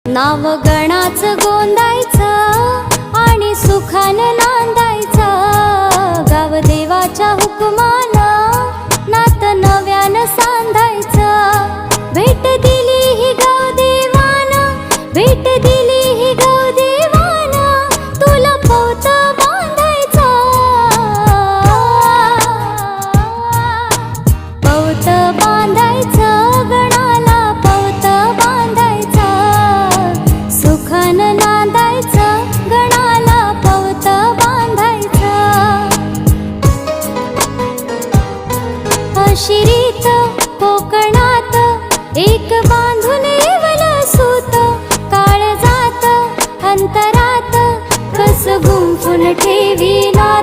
नाव गणाच गोंदायचं आणि सुखानं नांदायचं। गाव देवाच्या हुकमानं नात नव्यानं सांधायचं। भेट दिली ही गाव देवानं, भेट दिली ही गाव देवानं, तुला पवत बांधायचं। पवत बांधायचं गणाला, पवत बांधायचं। सुखानं नांदायचं गणाला, पवत बांधायचं। अशी रीत कोकणात एक बांधून येवलं सूत, काळजात अंतरात कस गुंफून ठेविला